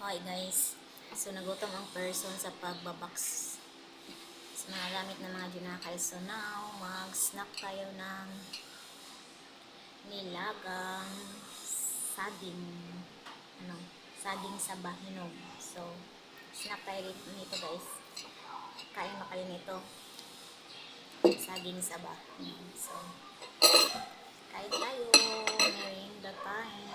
Okay guys, so nagutom ang person sa pagbabox sa mga gamit ng mga junakay. So now, mag-snack tayo ng nilagang saging, saging sa bahinog. So, snack tayo nito guys. Kain ba kayo nito? Saging sa bahinog. So, kain tayo. Merienda time.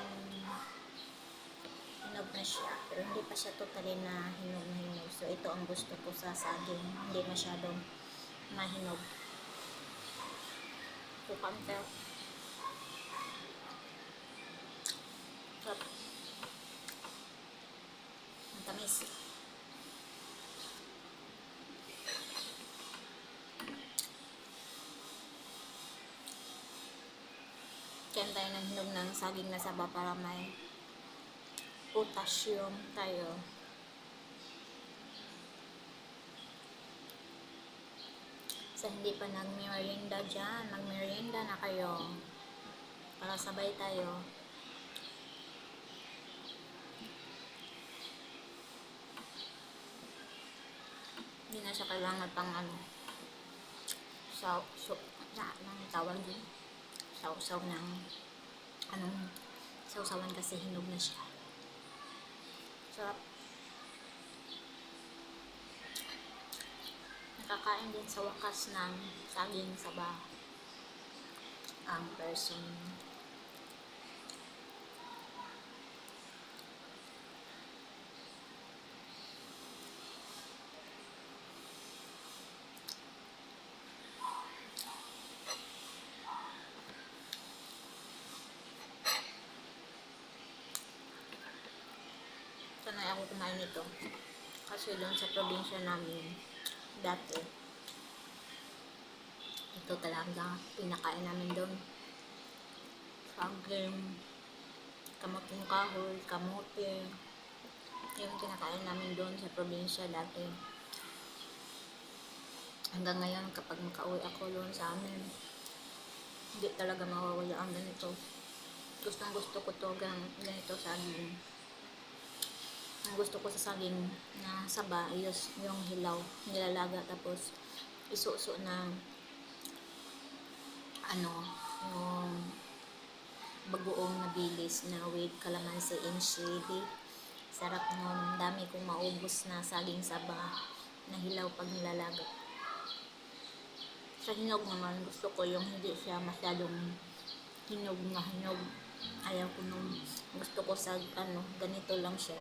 Hinog na siya, pero hindi pa siya totally na hinog na hinog. So ito ang gusto ko sa saging, hindi masyadong mahinog. So kanta sarap, ang tamis. Kain tayo ng hinog ng saging na saba para may potassium tayo. Sa hindi pa nagmerienda dyan, magmerienda na kayo para sabay tayo. Hindi na siya kailangan pang tawag din, sausaw ng sausawan kasi hinog na siya. Sarap. Nakakain din sa wakas ng saging saba ang person. Sanay ako kumain nito kasi doon sa probinsya namin dati ito talaga pinakain namin doon. Saging, kamuting kahoy, kamote, yung pinakain namin doon sa probinsya dati. Hanggang ngayon kapag makauwi ako doon sa amin, hindi talaga mawawala ang ganito. Gustong gusto ko to ganito saging. Ang gusto ko sa saging na saba is yung hilaw, nilalaga tapos isuso na yung bagoong na bilis na with calamansi and chili. Sarap nun. Dami kong maubos na saging saba na hilaw pag nilalaga. Sa hinog naman, gusto ko yung hindi siya masyadong hinog na hinog. Ayaw ko nung gusto ko sa ganito lang siya.